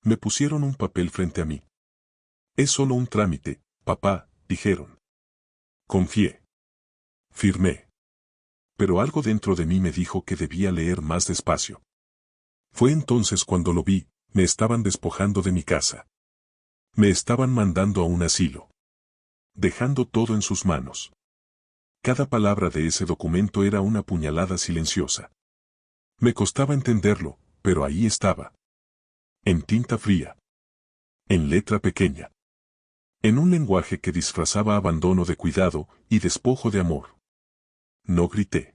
Me pusieron un papel frente a mí. Es solo un trámite, papá, dijeron. Confié. Firmé. Pero algo dentro de mí me dijo que debía leer más despacio. Fue entonces cuando lo vi, me estaban despojando de mi casa. Me estaban mandando a un asilo. Dejando todo en sus manos. Cada palabra de ese documento era una puñalada silenciosa. Me costaba entenderlo, pero ahí estaba. En tinta fría. En letra pequeña. En un lenguaje que disfrazaba abandono de cuidado y despojo de amor. No grité.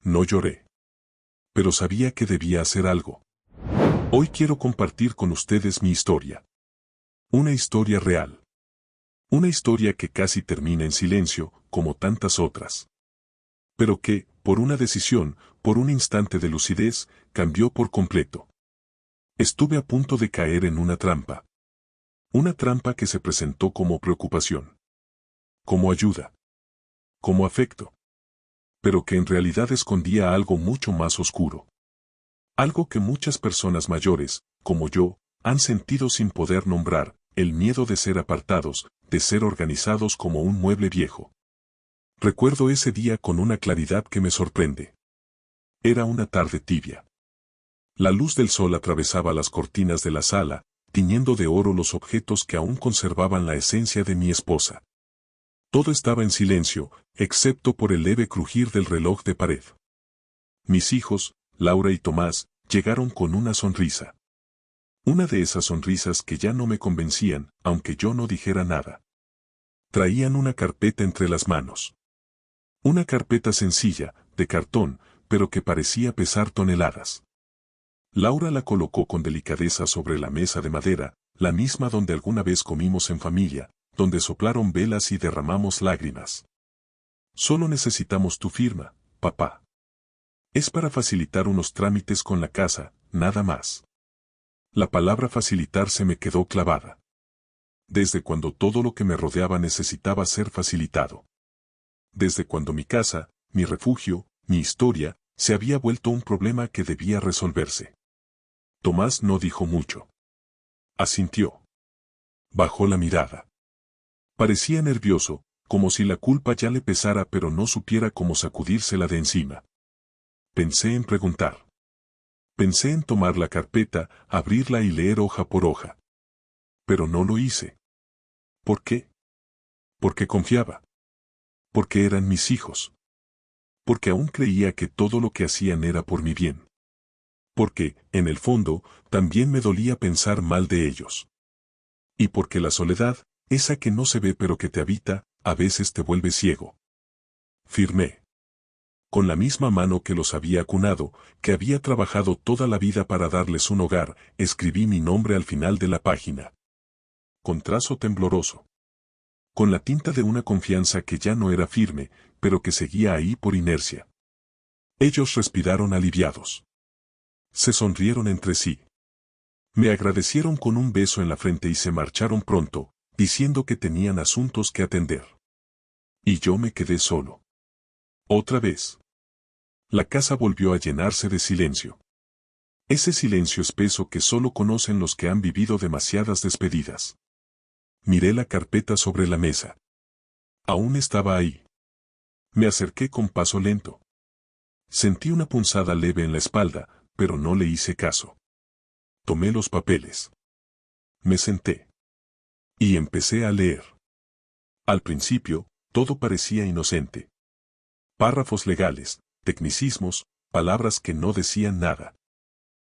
No lloré. Pero sabía que debía hacer algo. Hoy quiero compartir con ustedes mi historia. Una historia real. Una historia que casi termina en silencio, como tantas otras. Pero que, por una decisión, por un instante de lucidez, cambió por completo. Estuve a punto de caer en una trampa. Una trampa que se presentó como preocupación. Como ayuda. Como afecto. Pero que en realidad escondía algo mucho más oscuro. Algo que muchas personas mayores, como yo, han sentido sin poder nombrar, el miedo de ser apartados, de ser organizados como un mueble viejo. Recuerdo ese día con una claridad que me sorprende. Era una tarde tibia. La luz del sol atravesaba las cortinas de la sala, tiñendo de oro los objetos que aún conservaban la esencia de mi esposa. Todo estaba en silencio, excepto por el leve crujir del reloj de pared. Mis hijos, Laura y Tomás, llegaron con una sonrisa. Una de esas sonrisas que ya no me convencían, aunque yo no dijera nada. Traían una carpeta entre las manos. Una carpeta sencilla, de cartón, pero que parecía pesar toneladas. Laura la colocó con delicadeza sobre la mesa de madera, la misma donde alguna vez comimos en familia, donde soplaron velas y derramamos lágrimas. Solo necesitamos tu firma, papá. Es para facilitar unos trámites con la casa, nada más. La palabra facilitar se me quedó clavada. Desde cuando todo lo que me rodeaba necesitaba ser facilitado. Desde cuando mi casa, mi refugio, mi historia, se había vuelto un problema que debía resolverse. Tomás no dijo mucho. Asintió. Bajó la mirada. Parecía nervioso, como si la culpa ya le pesara pero no supiera cómo sacudírsela de encima. Pensé en preguntar. Pensé en tomar la carpeta, abrirla y leer hoja por hoja. Pero no lo hice. ¿Por qué? Porque confiaba. Porque eran mis hijos. Porque aún creía que todo lo que hacían era por mi bien. Porque, en el fondo, también me dolía pensar mal de ellos. Y porque la soledad, esa que no se ve pero que te habita, a veces te vuelve ciego. Firmé. Con la misma mano que los había cunado, que había trabajado toda la vida para darles un hogar, escribí mi nombre al final de la página. Con trazo tembloroso. Con la tinta de una confianza que ya no era firme, pero que seguía ahí por inercia. Ellos respiraron aliviados. Se sonrieron entre sí. Me agradecieron con un beso en la frente y se marcharon pronto, diciendo que tenían asuntos que atender. Y yo me quedé solo. Otra vez. La casa volvió a llenarse de silencio. Ese silencio espeso que solo conocen los que han vivido demasiadas despedidas. Miré la carpeta sobre la mesa. Aún estaba ahí. Me acerqué con paso lento. Sentí una punzada leve en la espalda, pero no le hice caso. Tomé los papeles. Me senté. Y empecé a leer. Al principio, todo parecía inocente. Párrafos legales, tecnicismos, palabras que no decían nada.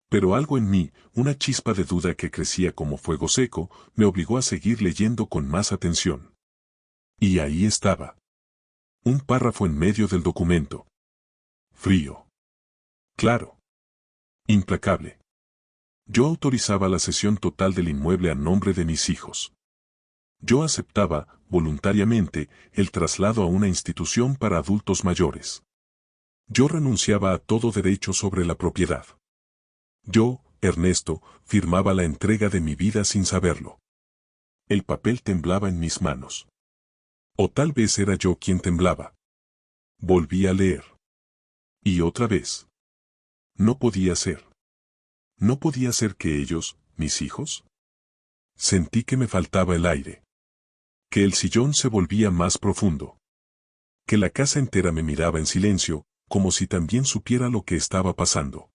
Pero algo en mí, una chispa de duda que crecía como fuego seco, me obligó a seguir leyendo con más atención. Y ahí estaba. Un párrafo en medio del documento. Frío. Claro. Implacable. Yo autorizaba la cesión total del inmueble a nombre de mis hijos. Yo aceptaba, voluntariamente, el traslado a una institución para adultos mayores. Yo renunciaba a todo derecho sobre la propiedad. Yo, Ernesto, firmaba la entrega de mi vida sin saberlo. El papel temblaba en mis manos. O tal vez era yo quien temblaba. Volví a leer. Y otra vez. No podía ser. No podía ser que ellos, ¿mis hijos? Sentí que me faltaba el aire. Que el sillón se volvía más profundo. Que la casa entera me miraba en silencio, como si también supiera lo que estaba pasando.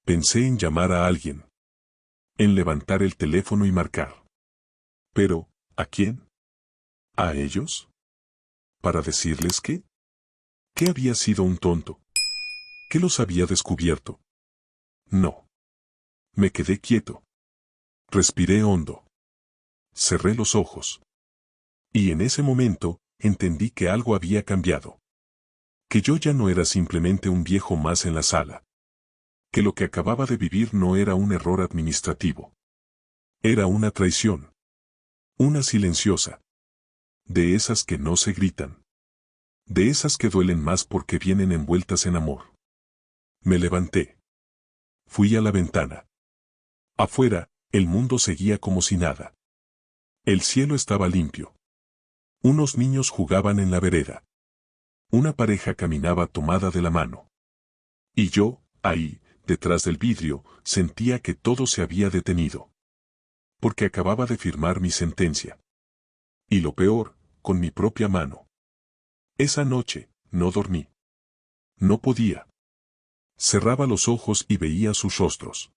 Pensé en llamar a alguien. En levantar el teléfono y marcar. Pero, ¿a quién? ¿A ellos? ¿Para decirles qué? ¿Que había sido un tonto? ¿Que los había descubierto? No. Me quedé quieto. Respiré hondo. Cerré los ojos. Y en ese momento, entendí que algo había cambiado. Que yo ya no era simplemente un viejo más en la sala. Que lo que acababa de vivir no era un error administrativo. Era una traición. Una silenciosa. De esas que no se gritan. De esas que duelen más porque vienen envueltas en amor. Me levanté. Fui a la ventana. Afuera, el mundo seguía como si nada. El cielo estaba limpio. Unos niños jugaban en la vereda. Una pareja caminaba tomada de la mano. Y yo, ahí, detrás del vidrio, sentía que todo se había detenido. Porque acababa de firmar mi sentencia. Y lo peor, con mi propia mano. Esa noche, no dormí. No podía. Cerraba los ojos y veía sus rostros.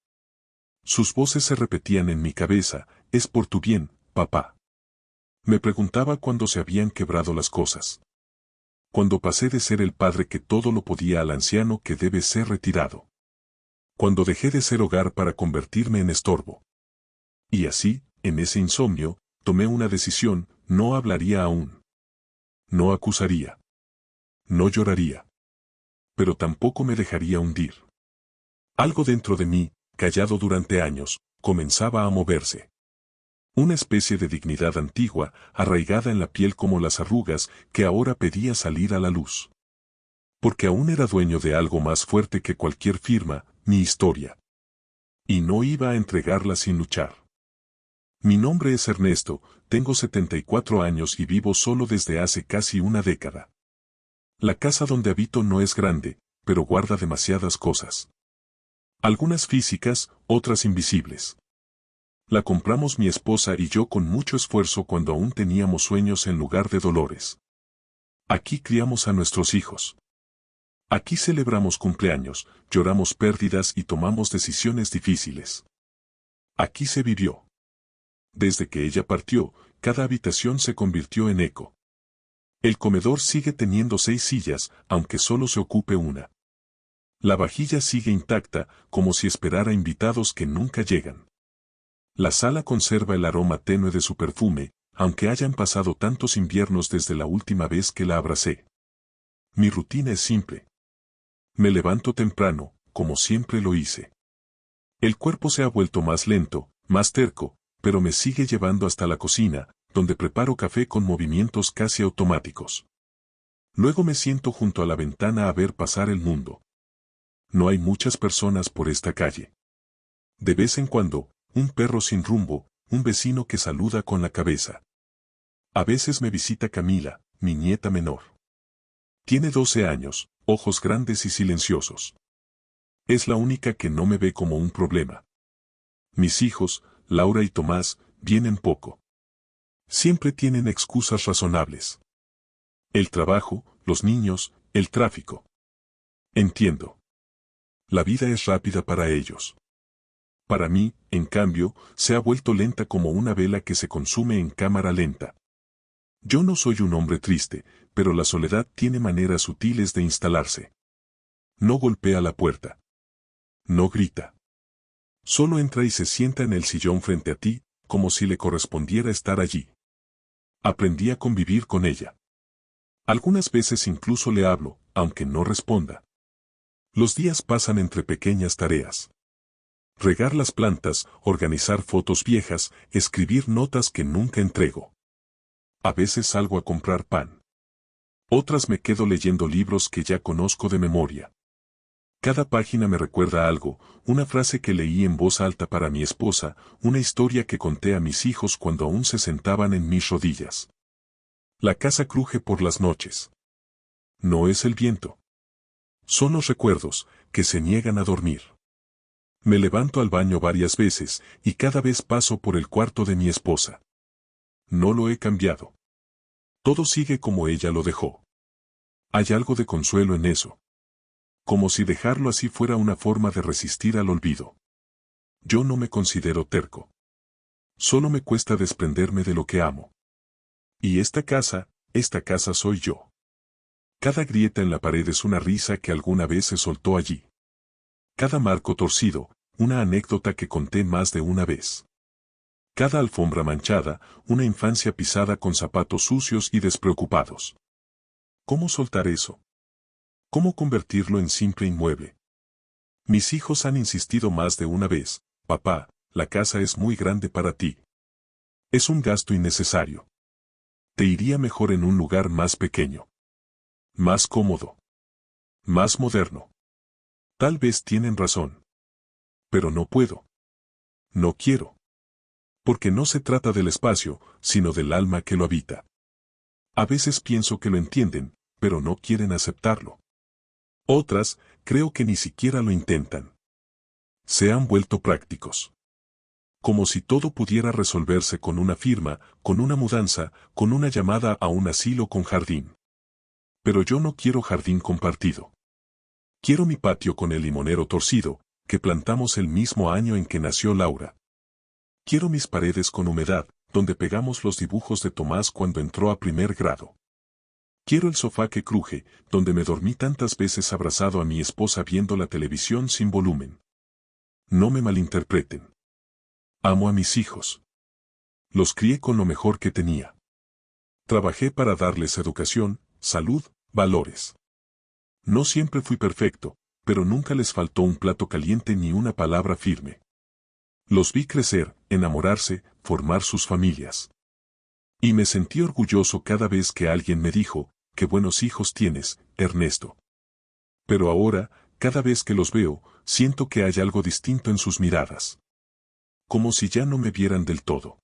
Sus voces se repetían en mi cabeza, es por tu bien, papá. Me preguntaba cuándo se habían quebrado las cosas. Cuando pasé de ser el padre que todo lo podía al anciano que debe ser retirado. Cuando dejé de ser hogar para convertirme en estorbo. Y así, en ese insomnio, tomé una decisión, no hablaría aún. No acusaría. No lloraría. Pero tampoco me dejaría hundir. Algo dentro de mí, callado durante años, comenzaba a moverse. Una especie de dignidad antigua, arraigada en la piel como las arrugas, que ahora pedía salir a la luz. Porque aún era dueño de algo más fuerte que cualquier firma, mi historia. Y no iba a entregarla sin luchar. Mi nombre es Ernesto, tengo 74 años y vivo solo desde hace casi una década. La casa donde habito no es grande, pero guarda demasiadas cosas. Algunas físicas, otras invisibles. La compramos mi esposa y yo con mucho esfuerzo cuando aún teníamos sueños en lugar de dolores. Aquí criamos a nuestros hijos. Aquí celebramos cumpleaños, lloramos pérdidas y tomamos decisiones difíciles. Aquí se vivió. Desde que ella partió, cada habitación se convirtió en eco. El comedor sigue teniendo 6 sillas, aunque solo se ocupe una. La vajilla sigue intacta, como si esperara invitados que nunca llegan. La sala conserva el aroma tenue de su perfume, aunque hayan pasado tantos inviernos desde la última vez que la abracé. Mi rutina es simple. Me levanto temprano, como siempre lo hice. El cuerpo se ha vuelto más lento, más terco, pero me sigue llevando hasta la cocina, donde preparo café con movimientos casi automáticos. Luego me siento junto a la ventana a ver pasar el mundo. No hay muchas personas por esta calle. De vez en cuando, un perro sin rumbo, un vecino que saluda con la cabeza. A veces me visita Camila, mi nieta menor. Tiene 12 años, ojos grandes y silenciosos. Es la única que no me ve como un problema. Mis hijos, Laura y Tomás, vienen poco. Siempre tienen excusas razonables. El trabajo, los niños, el tráfico. Entiendo. La vida es rápida para ellos. Para mí, en cambio, se ha vuelto lenta como una vela que se consume en cámara lenta. Yo no soy un hombre triste, pero la soledad tiene maneras sutiles de instalarse. No golpea la puerta. No grita. Solo entra y se sienta en el sillón frente a ti, como si le correspondiera estar allí. Aprendí a convivir con ella. Algunas veces incluso le hablo, aunque no responda. Los días pasan entre pequeñas tareas. Regar las plantas, organizar fotos viejas, escribir notas que nunca entrego. A veces salgo a comprar pan. Otras me quedo leyendo libros que ya conozco de memoria. Cada página me recuerda algo, una frase que leí en voz alta para mi esposa, una historia que conté a mis hijos cuando aún se sentaban en mis rodillas. La casa cruje por las noches. No es el viento. Son los recuerdos, que se niegan a dormir. Me levanto al baño varias veces, y cada vez paso por el cuarto de mi esposa. No lo he cambiado. Todo sigue como ella lo dejó. Hay algo de consuelo en eso. Como si dejarlo así fuera una forma de resistir al olvido. Yo no me considero terco. Solo me cuesta desprenderme de lo que amo. Y esta casa soy yo. Cada grieta en la pared es una risa que alguna vez se soltó allí. Cada marco torcido, una anécdota que conté más de una vez. Cada alfombra manchada, una infancia pisada con zapatos sucios y despreocupados. ¿Cómo soltar eso? ¿Cómo convertirlo en simple inmueble? Mis hijos han insistido más de una vez, papá, la casa es muy grande para ti. Es un gasto innecesario. Te iría mejor en un lugar más pequeño. Más cómodo. Más moderno. Tal vez tienen razón. Pero no puedo. No quiero. Porque no se trata del espacio, sino del alma que lo habita. A veces pienso que lo entienden, pero no quieren aceptarlo. Otras, creo que ni siquiera lo intentan. Se han vuelto prácticos. Como si todo pudiera resolverse con una firma, con una mudanza, con una llamada a un asilo con jardín. Pero yo no quiero jardín compartido. Quiero mi patio con el limonero torcido, que plantamos el mismo año en que nació Laura. Quiero mis paredes con humedad, donde pegamos los dibujos de Tomás cuando entró a primer grado. Quiero el sofá que cruje, donde me dormí tantas veces abrazado a mi esposa viendo la televisión sin volumen. No me malinterpreten. Amo a mis hijos. Los crié con lo mejor que tenía. Trabajé para darles educación, salud, valores. No siempre fui perfecto, pero nunca les faltó un plato caliente ni una palabra firme. Los vi crecer, enamorarse, formar sus familias. Y me sentí orgulloso cada vez que alguien me dijo, qué buenos hijos tienes, Ernesto. Pero ahora, cada vez que los veo, siento que hay algo distinto en sus miradas. Como si ya no me vieran del todo.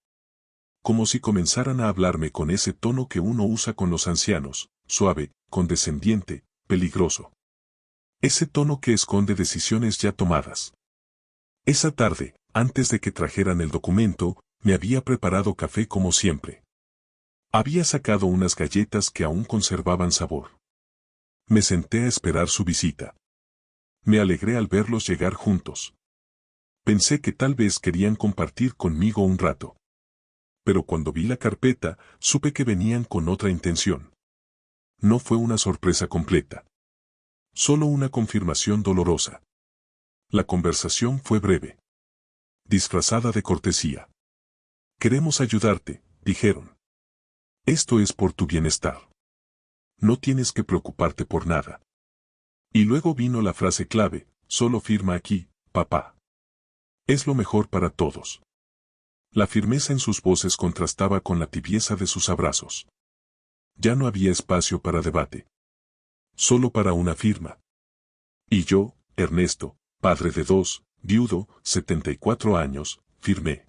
Como si comenzaran a hablarme con ese tono que uno usa con los ancianos, suave, condescendiente, peligroso. Ese tono que esconde decisiones ya tomadas. Esa tarde, antes de que trajeran el documento, me había preparado café como siempre. Había sacado unas galletas que aún conservaban sabor. Me senté a esperar su visita. Me alegré al verlos llegar juntos. Pensé que tal vez querían compartir conmigo un rato. Pero cuando vi la carpeta, supe que venían con otra intención. No fue una sorpresa completa. Solo una confirmación dolorosa. La conversación fue breve. Disfrazada de cortesía. Queremos ayudarte, dijeron. Esto es por tu bienestar. No tienes que preocuparte por nada. Y luego vino la frase clave, solo firma aquí, papá. Es lo mejor para todos. La firmeza en sus voces contrastaba con la tibieza de sus abrazos. Ya no había espacio para debate. Solo para una firma. Y yo, Ernesto, padre de dos, viudo, 74 años, firmé.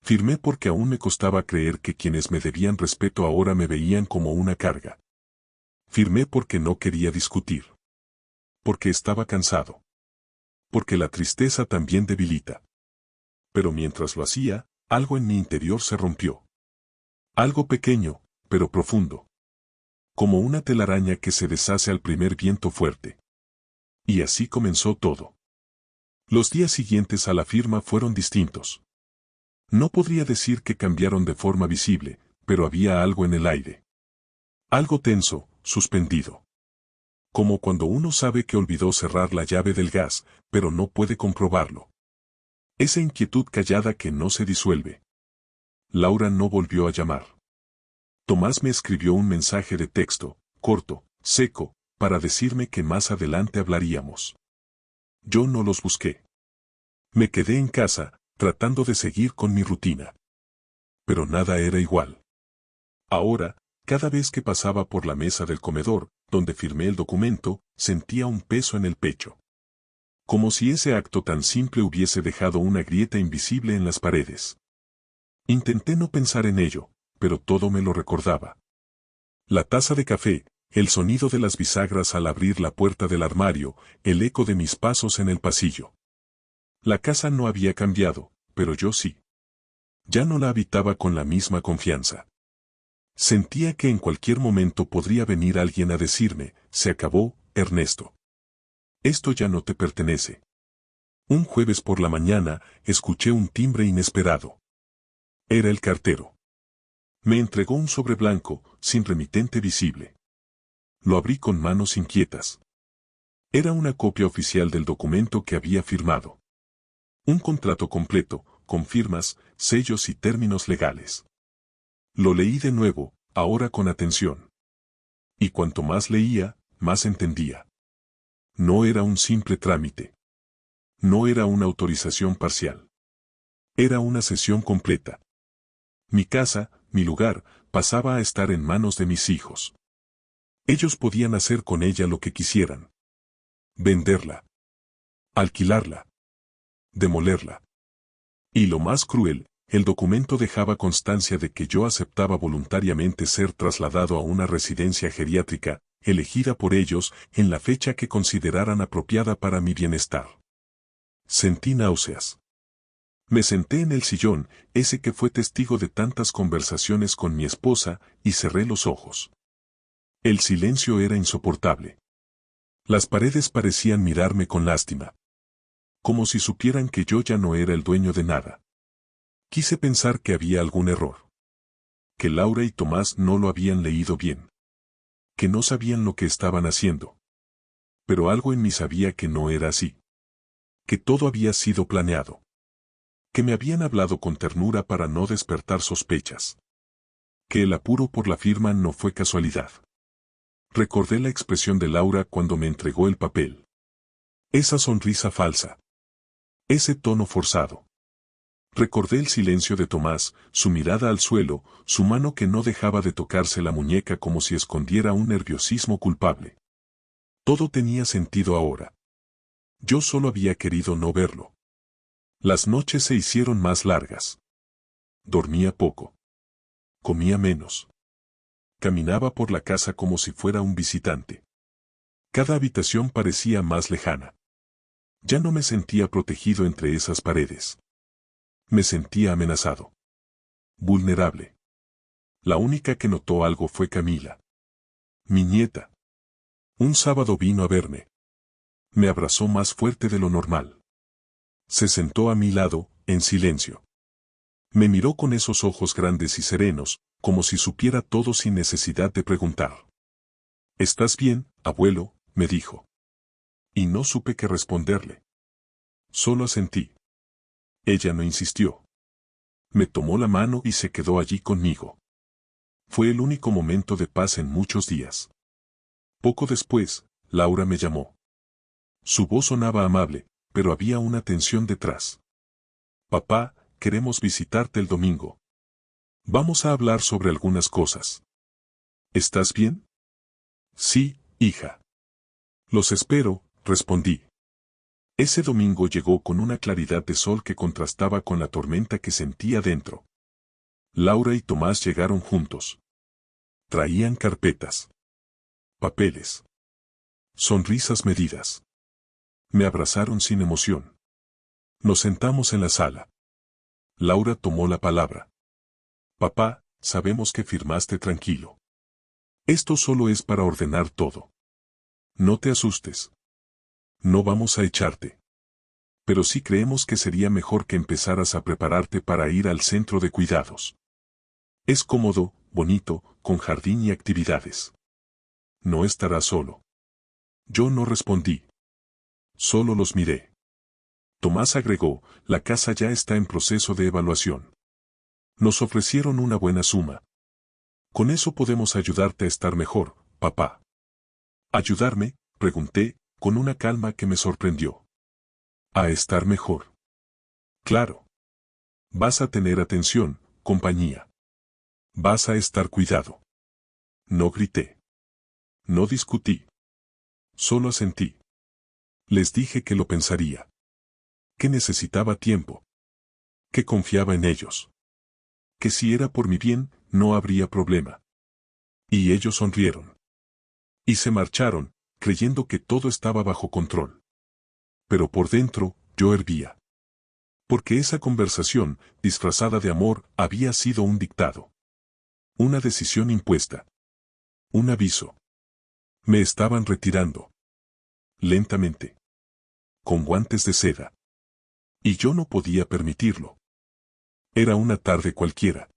Firmé porque aún me costaba creer que quienes me debían respeto ahora me veían como una carga. Firmé porque no quería discutir. Porque estaba cansado. Porque la tristeza también debilita. Pero mientras lo hacía, algo en mi interior se rompió. Algo pequeño, pero profundo. Como una telaraña que se deshace al primer viento fuerte. Y así comenzó todo. Los días siguientes a la firma fueron distintos. No podría decir que cambiaron de forma visible, pero había algo en el aire. Algo tenso, suspendido. Como cuando uno sabe que olvidó cerrar la llave del gas, pero no puede comprobarlo. Esa inquietud callada que no se disuelve. Laura no volvió a llamar. Tomás me escribió un mensaje de texto, corto, seco, para decirme que más adelante hablaríamos. Yo no los busqué. Me quedé en casa, tratando de seguir con mi rutina. Pero nada era igual. Ahora, cada vez que pasaba por la mesa del comedor, donde firmé el documento, sentía un peso en el pecho. Como si ese acto tan simple hubiese dejado una grieta invisible en las paredes. Intenté no pensar en ello, pero todo me lo recordaba. La taza de café, el sonido de las bisagras al abrir la puerta del armario, el eco de mis pasos en el pasillo. La casa no había cambiado, pero yo sí. Ya no la habitaba con la misma confianza. Sentía que en cualquier momento podría venir alguien a decirme, se acabó, Ernesto. Esto ya no te pertenece. Un jueves por la mañana, escuché un timbre inesperado. Era el cartero. Me entregó un sobre blanco, sin remitente visible. Lo abrí con manos inquietas. Era una copia oficial del documento que había firmado. Un contrato completo, con firmas, sellos y términos legales. Lo leí de nuevo, ahora con atención. Y cuanto más leía, más entendía. No era un simple trámite. No era una autorización parcial. Era una cesión completa. Mi casa, mi lugar, pasaba a estar en manos de mis hijos. Ellos podían hacer con ella lo que quisieran. Venderla. Alquilarla. Demolerla. Y lo más cruel, el documento dejaba constancia de que yo aceptaba voluntariamente ser trasladado a una residencia geriátrica, elegida por ellos, en la fecha que consideraran apropiada para mi bienestar. Sentí náuseas. Me senté en el sillón, ese que fue testigo de tantas conversaciones con mi esposa, y cerré los ojos. El silencio era insoportable. Las paredes parecían mirarme con lástima. Como si supieran que yo ya no era el dueño de nada. Quise pensar que había algún error. Que Laura y Tomás no lo habían leído bien. Que no sabían lo que estaban haciendo. Pero algo en mí sabía que no era así. Que todo había sido planeado. Que me habían hablado con ternura para no despertar sospechas. Que el apuro por la firma no fue casualidad. Recordé la expresión de Laura cuando me entregó el papel. Esa sonrisa falsa. Ese tono forzado. Recordé el silencio de Tomás, su mirada al suelo, su mano que no dejaba de tocarse la muñeca como si escondiera un nerviosismo culpable. Todo tenía sentido ahora. Yo solo había querido no verlo. Las noches se hicieron más largas. Dormía poco. Comía menos. Caminaba por la casa como si fuera un visitante. Cada habitación parecía más lejana. Ya no me sentía protegido entre esas paredes. Me sentía amenazado. Vulnerable. La única que notó algo fue Camila. Mi nieta. Un sábado vino a verme. Me abrazó más fuerte de lo normal. Se sentó a mi lado, en silencio. Me miró con esos ojos grandes y serenos, como si supiera todo sin necesidad de preguntar. ¿Estás bien, abuelo?, me dijo. Y no supe qué responderle. Solo asentí. Ella no insistió. Me tomó la mano y se quedó allí conmigo. Fue el único momento de paz en muchos días. Poco después, Laura me llamó. Su voz sonaba amable, pero había una tensión detrás. Papá, queremos visitarte el domingo. Vamos a hablar sobre algunas cosas. ¿Estás bien? Sí, hija. Los espero, respondí. Ese domingo llegó con una claridad de sol que contrastaba con la tormenta que sentía dentro. Laura y Tomás llegaron juntos. Traían carpetas. Papeles. Sonrisas medidas. Me abrazaron sin emoción. Nos sentamos en la sala. Laura tomó la palabra. Papá, sabemos que firmaste tranquilo. Esto solo es para ordenar todo. No te asustes. No vamos a echarte. Pero sí creemos que sería mejor que empezaras a prepararte para ir al centro de cuidados. Es cómodo, bonito, con jardín y actividades. No estarás solo. Yo no respondí. Solo los miré. Tomás agregó, la casa ya está en proceso de evaluación. Nos ofrecieron una buena suma. Con eso podemos ayudarte a estar mejor, papá. ¿Ayudarme?, pregunté, con una calma que me sorprendió. ¿A estar mejor? Claro. Vas a tener atención, compañía. Vas a estar cuidado. No grité. No discutí. Solo asentí. Les dije que lo pensaría. Que necesitaba tiempo. Que confiaba en ellos. Que si era por mi bien, no habría problema. Y ellos sonrieron. Y se marcharon, creyendo que todo estaba bajo control. Pero por dentro, yo hervía. Porque esa conversación, disfrazada de amor, había sido un dictado. Una decisión impuesta. Un aviso. Me estaban retirando. Lentamente. Con guantes de seda. Y yo no podía permitirlo. Era una tarde cualquiera.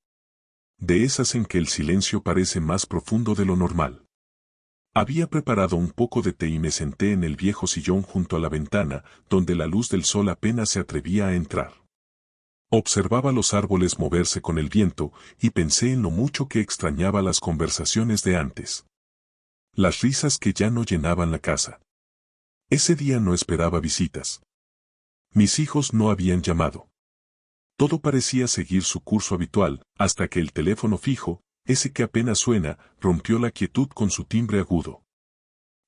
De esas en que el silencio parece más profundo de lo normal. Había preparado un poco de té y me senté en el viejo sillón junto a la ventana, donde la luz del sol apenas se atrevía a entrar. Observaba los árboles moverse con el viento y pensé en lo mucho que extrañaba las conversaciones de antes. Las risas que ya no llenaban la casa. Ese día no esperaba visitas. Mis hijos no habían llamado. Todo parecía seguir su curso habitual, hasta que el teléfono fijo, ese que apenas suena, rompió la quietud con su timbre agudo.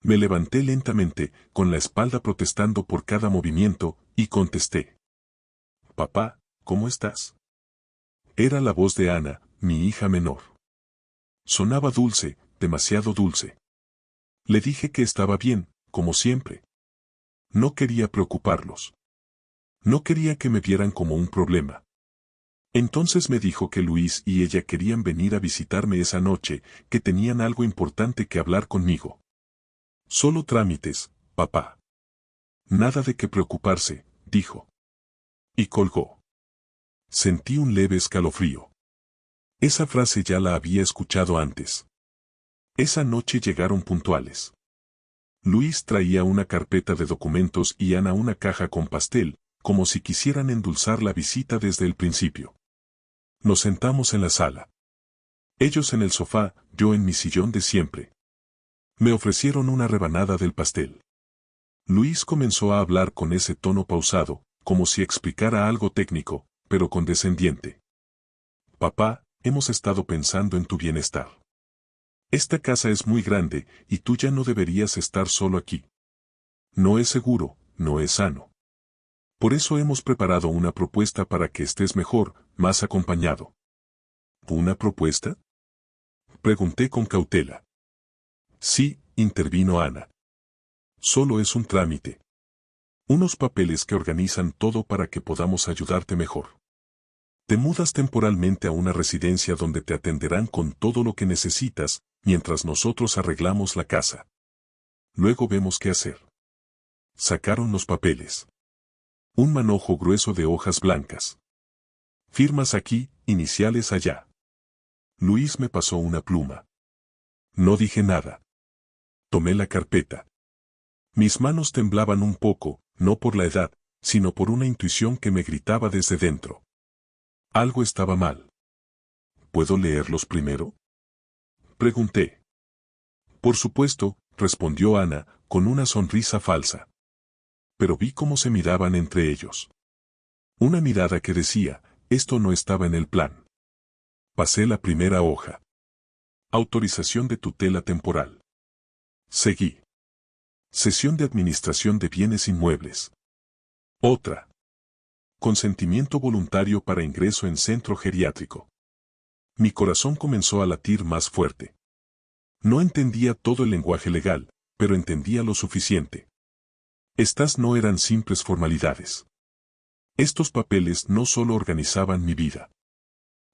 Me levanté lentamente, con la espalda protestando por cada movimiento, y contesté. Papá, ¿cómo estás? Era la voz de Ana, mi hija menor. Sonaba dulce, demasiado dulce. Le dije que estaba bien, como siempre. No quería preocuparlos. No quería que me vieran como un problema. Entonces me dijo que Luis y ella querían venir a visitarme esa noche, que tenían algo importante que hablar conmigo. Solo trámites, papá. Nada de qué preocuparse, dijo. Y colgó. Sentí un leve escalofrío. Esa frase ya la había escuchado antes. Esa noche llegaron puntuales. Luis traía una carpeta de documentos y Ana una caja con pastel, como si quisieran endulzar la visita desde el principio. Nos sentamos en la sala. Ellos en el sofá, yo en mi sillón de siempre. Me ofrecieron una rebanada del pastel. Luis comenzó a hablar con ese tono pausado, como si explicara algo técnico, pero condescendiente. Papá, hemos estado pensando en tu bienestar. Esta casa es muy grande, y tú ya no deberías estar solo aquí. No es seguro, no es sano. Por eso hemos preparado una propuesta para que estés mejor, más acompañado. ¿Una propuesta? Pregunté con cautela. Sí, intervino Ana. Solo es un trámite. Unos papeles que organizan todo para que podamos ayudarte mejor. Te mudas temporalmente a una residencia donde te atenderán con todo lo que necesitas, mientras nosotros arreglamos la casa. Luego vemos qué hacer. Sacaron los papeles. Un manojo grueso de hojas blancas. Firmas aquí, iniciales allá. Luis me pasó una pluma. No dije nada. Tomé la carpeta. Mis manos temblaban un poco, no por la edad, sino por una intuición que me gritaba desde dentro. Algo estaba mal. ¿Puedo leerlos primero? Pregunté. Por supuesto, respondió Ana, con una sonrisa falsa. Pero vi cómo se miraban entre ellos. Una mirada que decía, esto no estaba en el plan. Pasé la primera hoja. Autorización de tutela temporal. Seguí. Cesión de administración de bienes inmuebles. Otra. Consentimiento voluntario para ingreso en centro geriátrico. Mi corazón comenzó a latir más fuerte. No entendía todo el lenguaje legal, pero entendía lo suficiente. Estas no eran simples formalidades. Estos papeles no solo organizaban mi vida.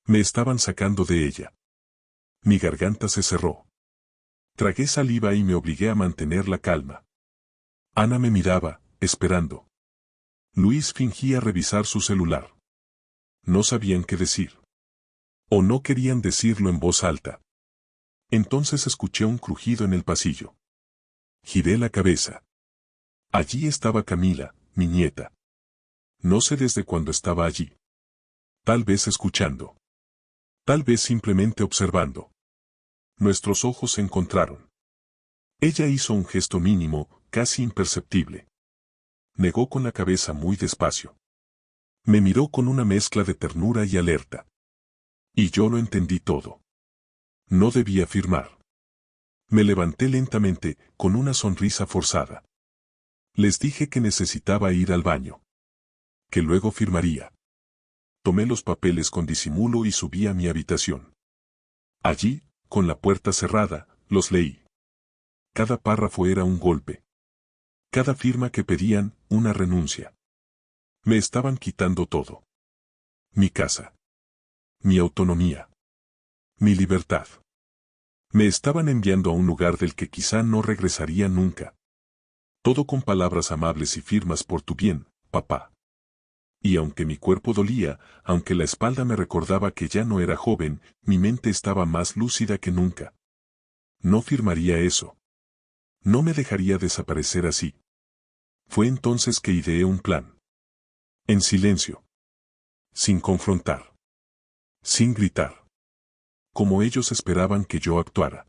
Me estaban sacando de ella. Mi garganta se cerró. Tragué saliva y me obligué a mantener la calma. Ana me miraba, esperando. Luis fingía revisar su celular. No sabían qué decir. O no querían decirlo en voz alta. Entonces escuché un crujido en el pasillo. Giré la cabeza. Allí estaba Camila, mi nieta. No sé desde cuándo estaba allí. Tal vez escuchando. Tal vez simplemente observando. Nuestros ojos se encontraron. Ella hizo un gesto mínimo, casi imperceptible. Negó con la cabeza muy despacio. Me miró con una mezcla de ternura y alerta. Y yo lo entendí todo. No debía firmar. Me levanté lentamente, con una sonrisa forzada. Les dije que necesitaba ir al baño. Que luego firmaría. Tomé los papeles con disimulo y subí a mi habitación. Allí, con la puerta cerrada, los leí. Cada párrafo era un golpe. Cada firma que pedían, una renuncia. Me estaban quitando todo. Mi casa. Mi autonomía. Mi libertad. Me estaban enviando a un lugar del que quizá no regresaría nunca. Todo con palabras amables y firmes por tu bien, papá. Y aunque mi cuerpo dolía, aunque la espalda me recordaba que ya no era joven, mi mente estaba más lúcida que nunca. No firmaría eso. No me dejaría desaparecer así. Fue entonces que ideé un plan. En silencio. Sin confrontar. Sin gritar. Como ellos esperaban que yo actuara.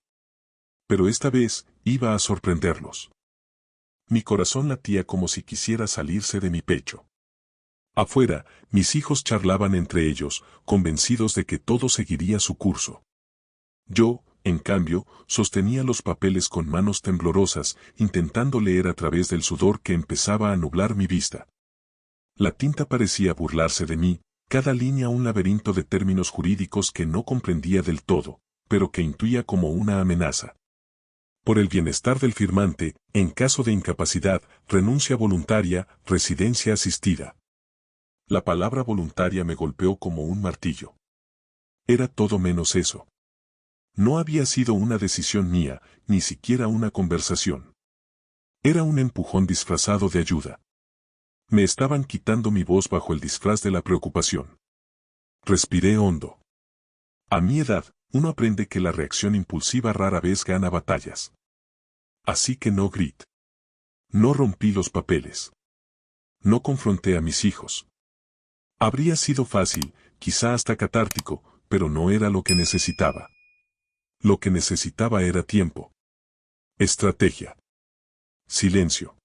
Pero esta vez, iba a sorprenderlos. Mi corazón latía como si quisiera salirse de mi pecho. Afuera, mis hijos charlaban entre ellos, convencidos de que todo seguiría su curso. Yo, en cambio, sostenía los papeles con manos temblorosas, intentando leer a través del sudor que empezaba a nublar mi vista. La tinta parecía burlarse de mí, cada línea un laberinto de términos jurídicos que no comprendía del todo, pero que intuía como una amenaza. Por el bienestar del firmante, en caso de incapacidad, renuncia voluntaria, residencia asistida. La palabra voluntaria me golpeó como un martillo. Era todo menos eso. No había sido una decisión mía, ni siquiera una conversación. Era un empujón disfrazado de ayuda. Me estaban quitando mi voz bajo el disfraz de la preocupación. Respiré hondo. A mi edad, uno aprende que la reacción impulsiva rara vez gana batallas. Así que no grité. No rompí los papeles. No confronté a mis hijos. Habría sido fácil, quizá hasta catártico, pero no era lo que necesitaba. Lo que necesitaba era tiempo. Estrategia. Silencio.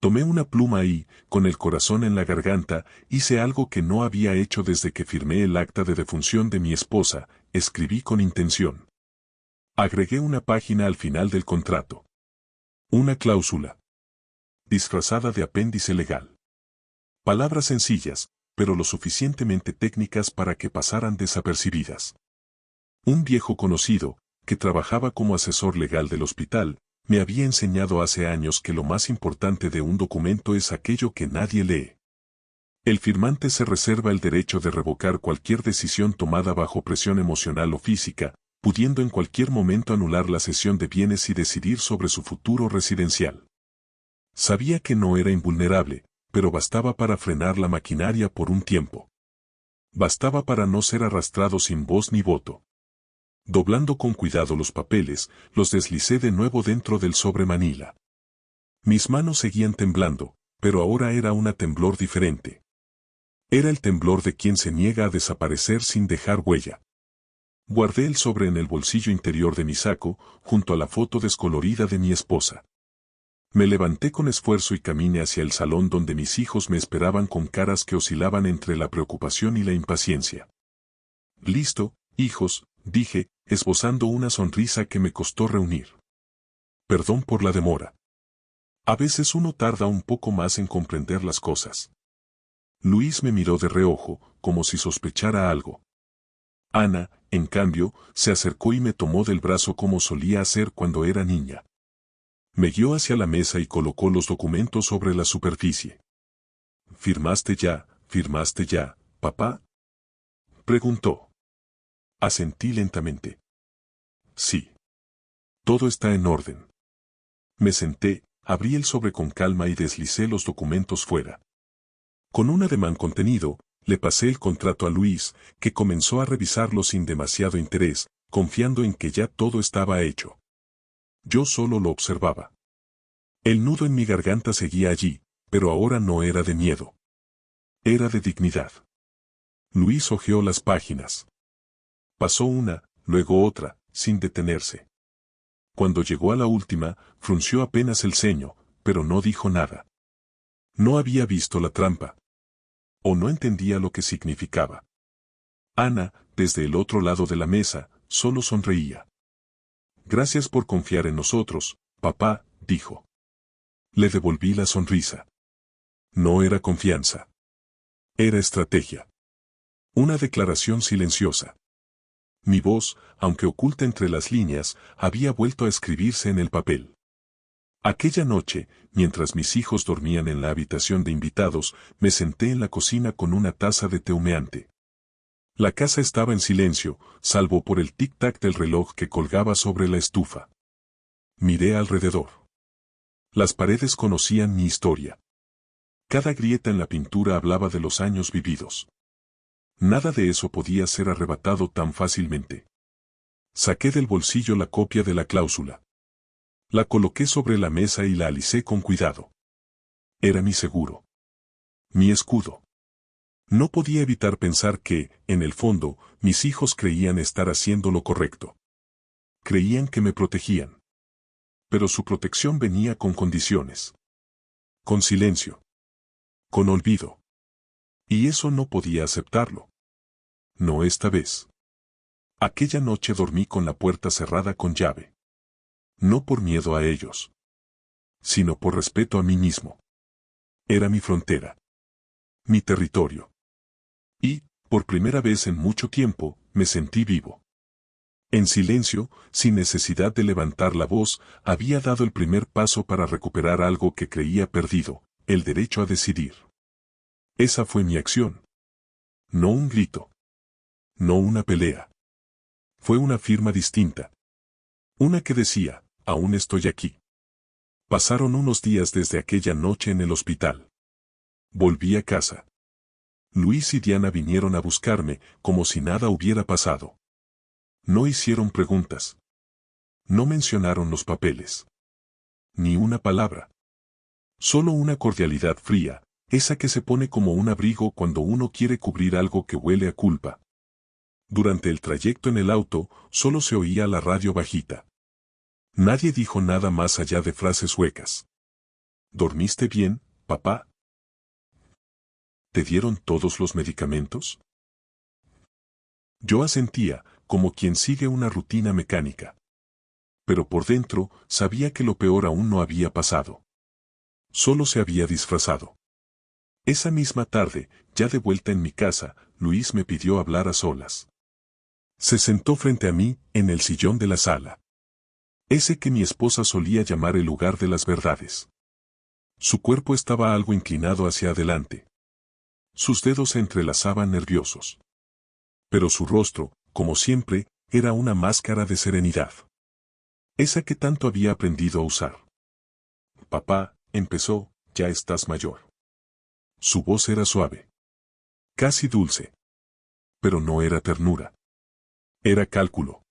Tomé una pluma y, con el corazón en la garganta, hice algo que no había hecho desde que firmé el acta de defunción de mi esposa, escribí con intención. Agregué una página al final del contrato. Una cláusula. Disfrazada de apéndice legal. Palabras sencillas, pero lo suficientemente técnicas para que pasaran desapercibidas. Un viejo conocido, que trabajaba como asesor legal del hospital, me había enseñado hace años que lo más importante de un documento es aquello que nadie lee. El firmante se reserva el derecho de revocar cualquier decisión tomada bajo presión emocional o física, pudiendo en cualquier momento anular la cesión de bienes y decidir sobre su futuro residencial. Sabía que no era invulnerable, pero bastaba para frenar la maquinaria por un tiempo. Bastaba para no ser arrastrado sin voz ni voto. Doblando con cuidado los papeles, los deslicé de nuevo dentro del sobre manila. Mis manos seguían temblando, pero ahora era un temblor diferente. Era el temblor de quien se niega a desaparecer sin dejar huella. Guardé el sobre en el bolsillo interior de mi saco, junto a la foto descolorida de mi esposa. Me levanté con esfuerzo y caminé hacia el salón donde mis hijos me esperaban con caras que oscilaban entre la preocupación y la impaciencia. Listo, hijos, dije, esbozando una sonrisa que me costó reunir. Perdón por la demora. A veces uno tarda un poco más en comprender las cosas. Luis me miró de reojo, como si sospechara algo. Ana, en cambio, se acercó y me tomó del brazo como solía hacer cuando era niña. Me guió hacia la mesa y colocó los documentos sobre la superficie. ¿Firmaste ya, papá? Preguntó. Asentí lentamente. Sí. Todo está en orden. Me senté, abrí el sobre con calma y deslicé los documentos fuera. Con un ademán contenido, le pasé el contrato a Luis, que comenzó a revisarlo sin demasiado interés, confiando en que ya todo estaba hecho. Yo solo lo observaba. El nudo en mi garganta seguía allí, pero ahora no era de miedo. Era de dignidad. Luis hojeó las páginas. Pasó una, luego otra, sin detenerse. Cuando llegó a la última, frunció apenas el ceño, pero no dijo nada. No había visto la trampa. O no entendía lo que significaba. Ana, desde el otro lado de la mesa, solo sonreía. Gracias por confiar en nosotros, papá, dijo. Le devolví la sonrisa. No era confianza. Era estrategia. Una declaración silenciosa. Mi voz, aunque oculta entre las líneas, había vuelto a escribirse en el papel. Aquella noche, mientras mis hijos dormían en la habitación de invitados, me senté en la cocina con una taza de té humeante. La casa estaba en silencio, salvo por el tic-tac del reloj que colgaba sobre la estufa. Miré alrededor. Las paredes conocían mi historia. Cada grieta en la pintura hablaba de los años vividos. Nada de eso podía ser arrebatado tan fácilmente. Saqué del bolsillo la copia de la cláusula. La coloqué sobre la mesa y la alicé con cuidado. Era mi seguro. Mi escudo. No podía evitar pensar que, en el fondo, mis hijos creían estar haciendo lo correcto. Creían que me protegían. Pero su protección venía con condiciones. Con silencio. Con olvido. Y eso no podía aceptarlo. No esta vez. Aquella noche dormí con la puerta cerrada con llave. No por miedo a ellos, sino por respeto a mí mismo. Era mi frontera. Mi territorio. Y, por primera vez en mucho tiempo, me sentí vivo. En silencio, sin necesidad de levantar la voz, había dado el primer paso para recuperar algo que creía perdido, el derecho a decidir. Esa fue mi acción. No un grito. No una pelea. Fue una firma distinta. Una que decía, aún estoy aquí. Pasaron unos días desde aquella noche en el hospital. Volví a casa. Luis y Diana vinieron a buscarme, como si nada hubiera pasado. No hicieron preguntas. No mencionaron los papeles. Ni una palabra. Solo una cordialidad fría, esa que se pone como un abrigo cuando uno quiere cubrir algo que huele a culpa. Durante el trayecto en el auto, solo se oía la radio bajita. Nadie dijo nada más allá de frases huecas. ¿Dormiste bien, papá? ¿Te dieron todos los medicamentos? Yo asentía, como quien sigue una rutina mecánica. Pero por dentro, sabía que lo peor aún no había pasado. Solo se había disfrazado. Esa misma tarde, ya de vuelta en mi casa, Luis me pidió hablar a solas. Se sentó frente a mí, en el sillón de la sala. Ese que mi esposa solía llamar el lugar de las verdades. Su cuerpo estaba algo inclinado hacia adelante. Sus dedos se entrelazaban nerviosos. Pero su rostro, como siempre, era una máscara de serenidad. Esa que tanto había aprendido a usar. Papá, empezó, ya estás mayor. Su voz era suave. Casi dulce. Pero no era ternura. Era cálculo.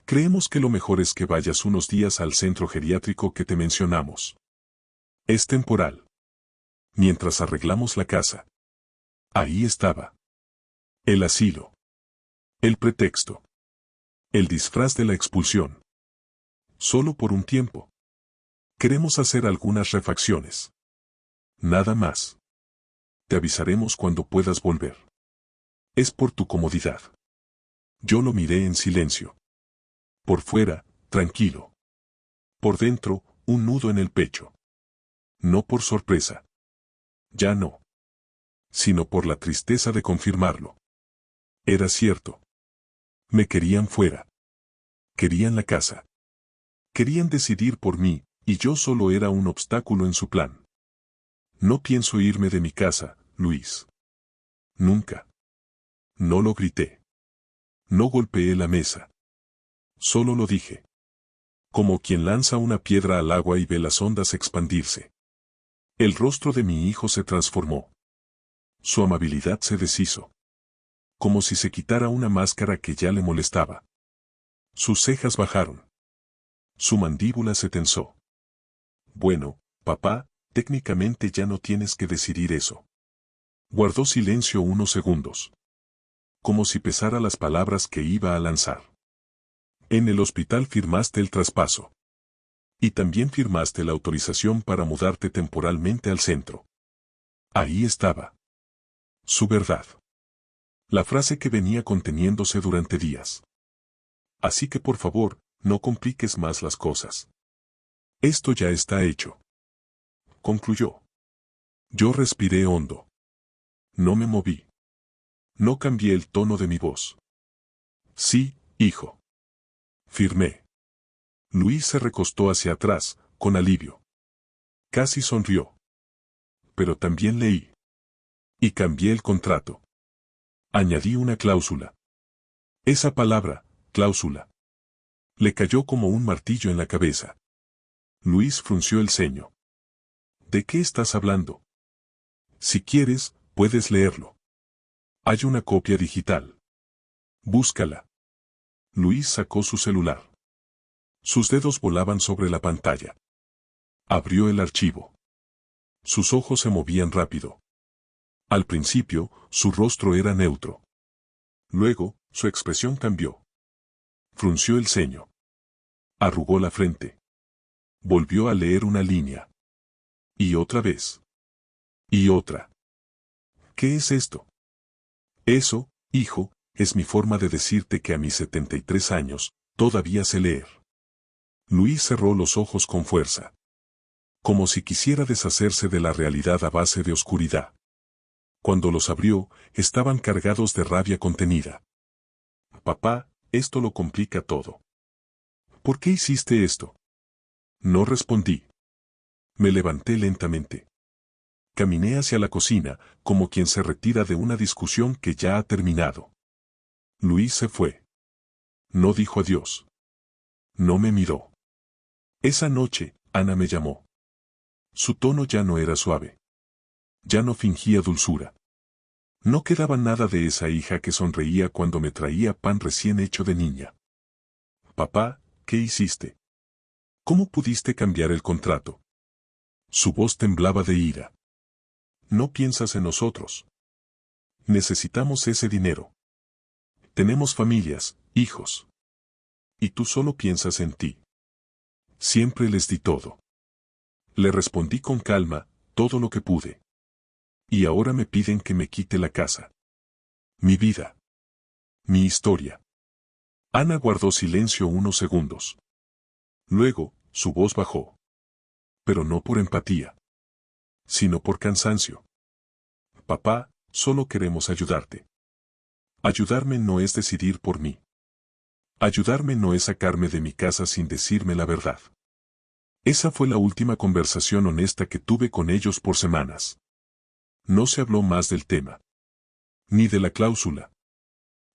Creemos que lo mejor es que vayas unos días al centro geriátrico que te mencionamos. Es temporal. Mientras arreglamos la casa. Ahí estaba. El asilo. El pretexto. El disfraz de la expulsión. Solo por un tiempo. Queremos hacer algunas refacciones. Nada más. Te avisaremos cuando puedas volver. Es por tu comodidad. Yo lo miré en silencio. Por fuera, tranquilo. Por dentro, un nudo en el pecho. No por sorpresa. Ya no. Sino por la tristeza de confirmarlo. Era cierto. Me querían fuera. Querían la casa. Querían decidir por mí, y yo solo era un obstáculo en su plan. No pienso irme de mi casa, Luis. Nunca. No lo grité. No golpeé la mesa. Solo lo dije. Como quien lanza una piedra al agua y ve las ondas expandirse. El rostro de mi hijo se transformó. Su amabilidad se deshizo. Como si se quitara una máscara que ya le molestaba. Sus cejas bajaron. Su mandíbula se tensó. Bueno, papá, técnicamente ya no tienes que decidir eso. Guardó silencio unos segundos. Como si pesara las palabras que iba a lanzar. En el hospital firmaste el traspaso. Y también firmaste la autorización para mudarte temporalmente al centro. Ahí estaba. Su verdad. La frase que venía conteniéndose durante días. Así que por favor, no compliques más las cosas. Esto ya está hecho. Concluyó. Yo respiré hondo. No me moví. No cambié el tono de mi voz. Sí, hijo. Firmé. Luis se recostó hacia atrás, con alivio. Casi sonrió. Pero también leí. Y cambié el contrato. Añadí una cláusula. Esa palabra, cláusula, le cayó como un martillo en la cabeza. Luis frunció el ceño. ¿De qué estás hablando? Si quieres, puedes leerlo. Hay una copia digital. Búscala. Luis sacó su celular. Sus dedos volaban sobre la pantalla. Abrió el archivo. Sus ojos se movían rápido. Al principio, su rostro era neutro. Luego, su expresión cambió. Frunció el ceño. Arrugó la frente. Volvió a leer una línea. Y otra vez. Y otra. ¿Qué es esto? Eso, hijo, es mi forma de decirte que a mis 73 años, todavía sé leer. Luis cerró los ojos con fuerza. Como si quisiera deshacerse de la realidad a base de oscuridad. Cuando los abrió, estaban cargados de rabia contenida. Papá, esto lo complica todo. ¿Por qué hiciste esto? No respondí. Me levanté lentamente. Caminé hacia la cocina, como quien se retira de una discusión que ya ha terminado. Luis se fue. No dijo adiós. No me miró. Esa noche, Ana me llamó. Su tono ya no era suave. Ya no fingía dulzura. No quedaba nada de esa hija que sonreía cuando me traía pan recién hecho de niña. Papá, ¿qué hiciste? ¿Cómo pudiste cambiar el contrato? Su voz temblaba de ira. No piensas en nosotros. Necesitamos ese dinero. Tenemos familias, hijos. Y tú solo piensas en ti. Siempre les di todo. Le respondí con calma, todo lo que pude. Y ahora me piden que me quite la casa. Mi vida. Mi historia. Ana guardó silencio unos segundos. Luego, su voz bajó. Pero no por empatía. Sino por cansancio. Papá, solo queremos ayudarte. Ayudarme no es decidir por mí. Ayudarme no es sacarme de mi casa sin decirme la verdad. Esa fue la última conversación honesta que tuve con ellos por semanas. No se habló más del tema. Ni de la cláusula.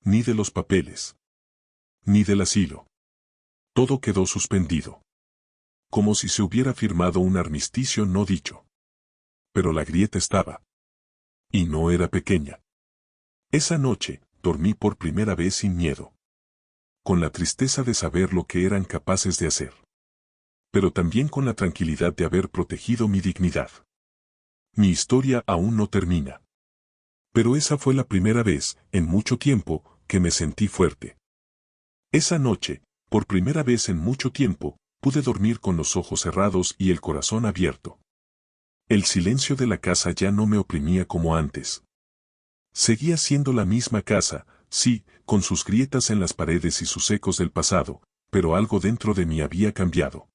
Ni de los papeles. Ni del asilo. Todo quedó suspendido. Como si se hubiera firmado un armisticio no dicho. Pero la grieta estaba. Y no era pequeña. Esa noche, dormí por primera vez sin miedo. Con la tristeza de saber lo que eran capaces de hacer. Pero también con la tranquilidad de haber protegido mi dignidad. Mi historia aún no termina. Pero esa fue la primera vez, en mucho tiempo, que me sentí fuerte. Esa noche, por primera vez en mucho tiempo, pude dormir con los ojos cerrados y el corazón abierto. El silencio de la casa ya no me oprimía como antes. Seguía siendo la misma casa, sí, con sus grietas en las paredes y sus ecos del pasado, pero algo dentro de mí había cambiado.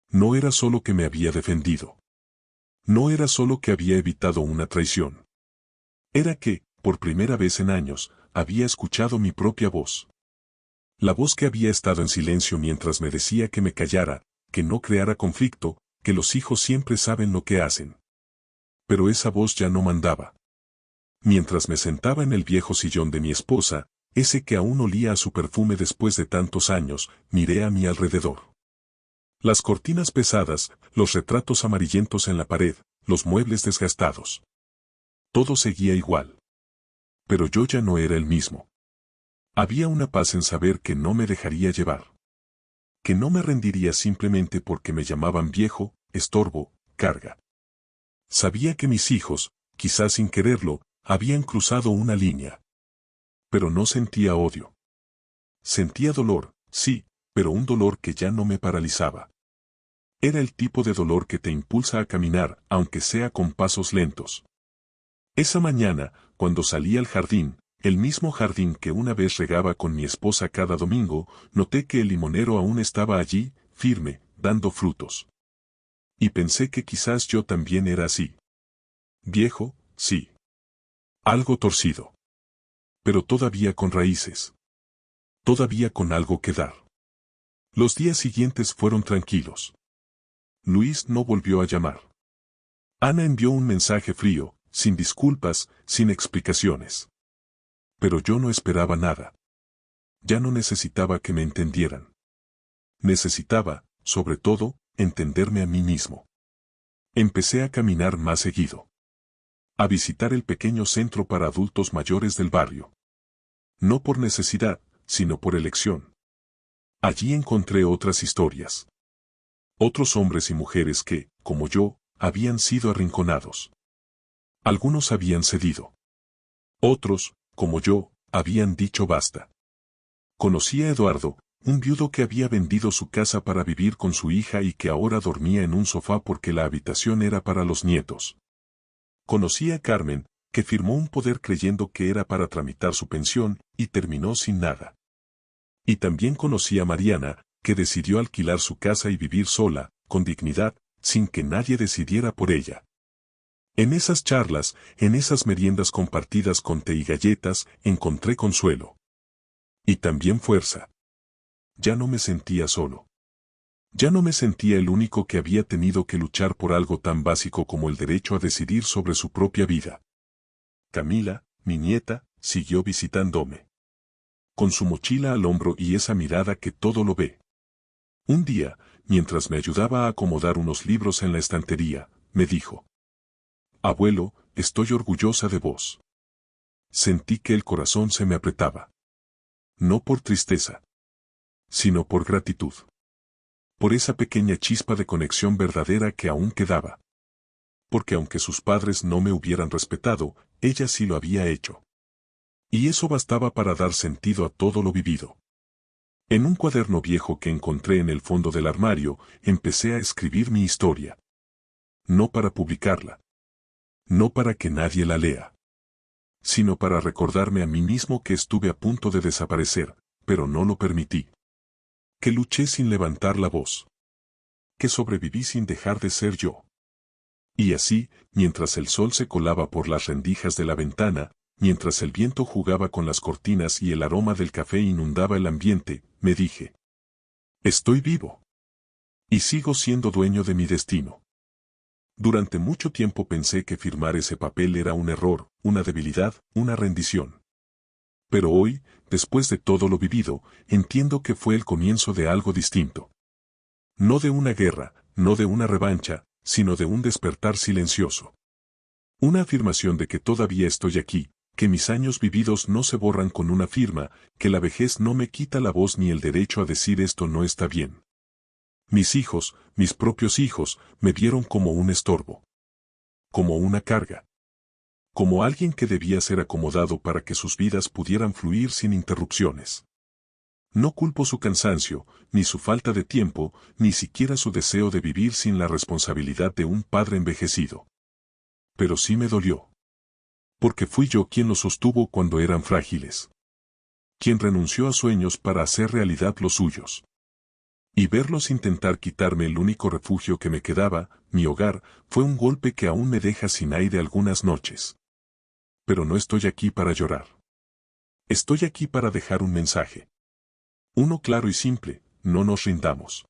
No era solo que me había defendido. No era solo que había evitado una traición. Era que, por primera vez en años, había escuchado mi propia voz. La voz que había estado en silencio mientras me decía que me callara, que no creara conflicto, que los hijos siempre saben lo que hacen. Pero esa voz ya no mandaba. Mientras me sentaba en el viejo sillón de mi esposa, ese que aún olía a su perfume después de tantos años, miré a mi alrededor. Las cortinas pesadas, los retratos amarillentos en la pared, los muebles desgastados. Todo seguía igual. Pero yo ya no era el mismo. Había una paz en saber que no me dejaría llevar. Que no me rendiría simplemente porque me llamaban viejo, estorbo, carga. Sabía que mis hijos, quizás sin quererlo, habían cruzado una línea. Pero no sentía odio. Sentía dolor, sí, pero un dolor que ya no me paralizaba. Era el tipo de dolor que te impulsa a caminar, aunque sea con pasos lentos. Esa mañana, cuando salí al jardín, el mismo jardín que una vez regaba con mi esposa cada domingo, noté que el limonero aún estaba allí, firme, dando frutos. Y pensé que quizás yo también era así. Viejo, sí. Algo torcido. Pero todavía con raíces. Todavía con algo que dar. Los días siguientes fueron tranquilos. Luis no volvió a llamar. Ana envió un mensaje frío, sin disculpas, sin explicaciones. Pero yo no esperaba nada. Ya no necesitaba que me entendieran. Necesitaba, sobre todo, entenderme a mí mismo. Empecé a caminar más seguido. A visitar el pequeño centro para adultos mayores del barrio. No por necesidad, sino por elección. Allí encontré otras historias. Otros hombres y mujeres que, como yo, habían sido arrinconados. Algunos habían cedido. Otros, como yo, habían dicho basta. Conocí a Eduardo, un viudo que había vendido su casa para vivir con su hija y que ahora dormía en un sofá porque la habitación era para los nietos. Conocí a Carmen, que firmó un poder creyendo que era para tramitar su pensión, y terminó sin nada. Y también conocí a Mariana, que decidió alquilar su casa y vivir sola, con dignidad, sin que nadie decidiera por ella. En esas charlas, en esas meriendas compartidas con té y galletas, encontré consuelo. Y también fuerza. Ya no me sentía solo. Ya no me sentía el único que había tenido que luchar por algo tan básico como el derecho a decidir sobre su propia vida. Camila, mi nieta, siguió visitándome. Con su mochila al hombro y esa mirada que todo lo ve. Un día, mientras me ayudaba a acomodar unos libros en la estantería, me dijo: «Abuelo, estoy orgullosa de vos». Sentí que el corazón se me apretaba. No por tristeza, sino por gratitud. Por esa pequeña chispa de conexión verdadera que aún quedaba. Porque aunque sus padres no me hubieran respetado, ella sí lo había hecho. Y eso bastaba para dar sentido a todo lo vivido. En un cuaderno viejo que encontré en el fondo del armario, empecé a escribir mi historia. No para publicarla. No para que nadie la lea. Sino para recordarme a mí mismo que estuve a punto de desaparecer, pero no lo permití. Que luché sin levantar la voz. Que sobreviví sin dejar de ser yo. Y así, mientras el sol se colaba por las rendijas de la ventana, mientras el viento jugaba con las cortinas y el aroma del café inundaba el ambiente, me dije: estoy vivo. Y sigo siendo dueño de mi destino. Durante mucho tiempo pensé que firmar ese papel era un error, una debilidad, una rendición. Pero hoy, después de todo lo vivido, entiendo que fue el comienzo de algo distinto. No de una guerra, no de una revancha, sino de un despertar silencioso. Una afirmación de que todavía estoy aquí, que mis años vividos no se borran con una firma, que la vejez no me quita la voz ni el derecho a decir esto no está bien. Mis hijos, mis propios hijos, me vieron como un estorbo. Como una carga. Como alguien que debía ser acomodado para que sus vidas pudieran fluir sin interrupciones. No culpo su cansancio, ni su falta de tiempo, ni siquiera su deseo de vivir sin la responsabilidad de un padre envejecido. Pero sí me dolió. Porque fui yo quien los sostuvo cuando eran frágiles. Quien renunció a sueños para hacer realidad los suyos. Y verlos intentar quitarme el único refugio que me quedaba, mi hogar, fue un golpe que aún me deja sin aire algunas noches. Pero no estoy aquí para llorar. Estoy aquí para dejar un mensaje. Uno claro y simple: no nos rindamos.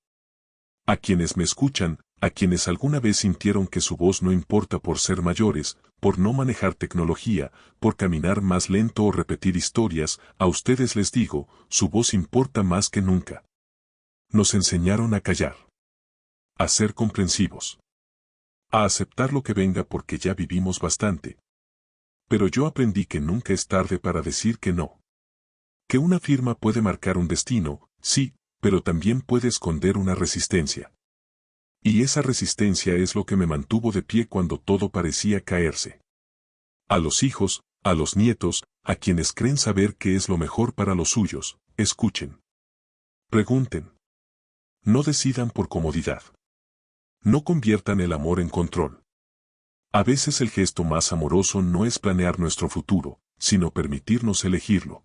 A quienes me escuchan, a quienes alguna vez sintieron que su voz no importa por ser mayores, por no manejar tecnología, por caminar más lento o repetir historias, a ustedes les digo, su voz importa más que nunca. Nos enseñaron a callar. A ser comprensivos. A aceptar lo que venga porque ya vivimos bastante. Pero yo aprendí que nunca es tarde para decir que no. Que una firma puede marcar un destino, sí, pero también puede esconder una resistencia. Y esa resistencia es lo que me mantuvo de pie cuando todo parecía caerse. A los hijos, a los nietos, a quienes creen saber qué es lo mejor para los suyos, escuchen. Pregunten. No decidan por comodidad. No conviertan el amor en control. A veces el gesto más amoroso no es planear nuestro futuro, sino permitirnos elegirlo.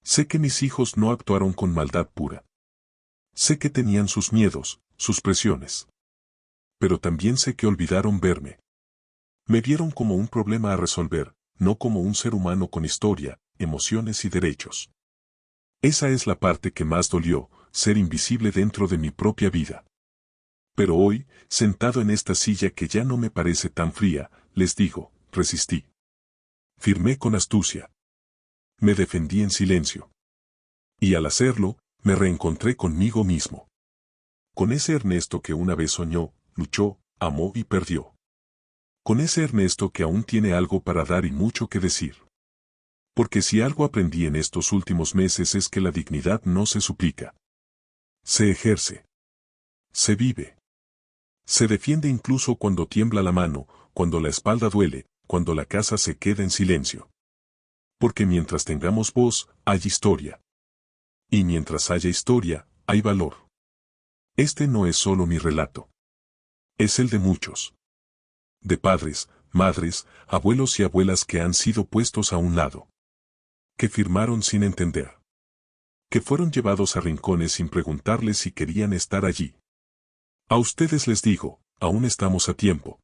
Sé que mis hijos no actuaron con maldad pura. Sé que tenían sus miedos, sus presiones. Pero también sé que olvidaron verme. Me vieron como un problema a resolver, no como un ser humano con historia, emociones y derechos. Esa es la parte que más dolió, ser invisible dentro de mi propia vida. Pero hoy, sentado en esta silla que ya no me parece tan fría, les digo, resistí. Firmé con astucia. Me defendí en silencio. Y al hacerlo, me reencontré conmigo mismo. Con ese Ernesto que una vez soñó, luchó, amó y perdió. Con ese Ernesto que aún tiene algo para dar y mucho que decir. Porque si algo aprendí en estos últimos meses es que la dignidad no se suplica. Se ejerce. Se vive. Se defiende incluso cuando tiembla la mano, cuando la espalda duele, cuando la casa se queda en silencio. Porque mientras tengamos voz, hay historia. Y mientras haya historia, hay valor. Este no es solo mi relato. Es el de muchos. De padres, madres, abuelos y abuelas que han sido puestos a un lado. Que firmaron sin entender. Que fueron llevados a rincones sin preguntarles si querían estar allí. A ustedes les digo, aún estamos a tiempo.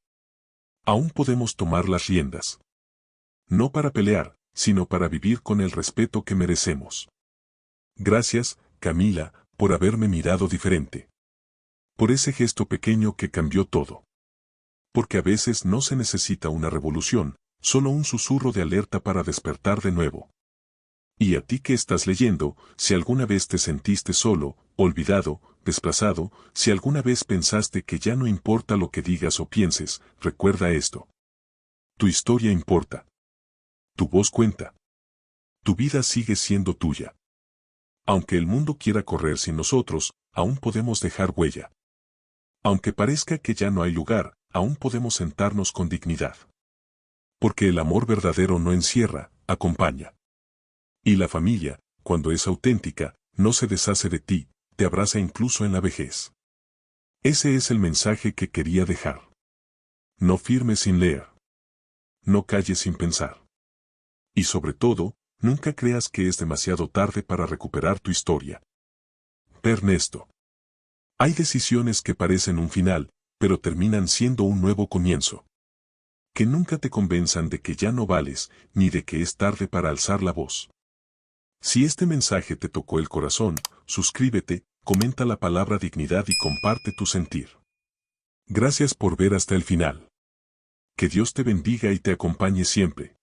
Aún podemos tomar las riendas. No para pelear, sino para vivir con el respeto que merecemos. Gracias, Camila, por haberme mirado diferente. Por ese gesto pequeño que cambió todo. Porque a veces no se necesita una revolución, solo un susurro de alerta para despertar de nuevo. Y a ti que estás leyendo, si alguna vez te sentiste solo, olvidado, desplazado, si alguna vez pensaste que ya no importa lo que digas o pienses, recuerda esto. Tu historia importa. Tu voz cuenta. Tu vida sigue siendo tuya. Aunque el mundo quiera correr sin nosotros, aún podemos dejar huella. Aunque parezca que ya no hay lugar, aún podemos sentarnos con dignidad. Porque el amor verdadero no encierra, acompaña. Y la familia, cuando es auténtica, no se deshace de ti, te abraza incluso en la vejez. Ese es el mensaje que quería dejar. No firmes sin leer. No calles sin pensar. Y sobre todo, nunca creas que es demasiado tarde para recuperar tu historia. Ernesto. Hay decisiones que parecen un final, pero terminan siendo un nuevo comienzo. Que nunca te convenzan de que ya no vales, ni de que es tarde para alzar la voz. Si este mensaje te tocó el corazón, suscríbete, comenta la palabra dignidad y comparte tu sentir. Gracias por ver hasta el final. Que Dios te bendiga y te acompañe siempre.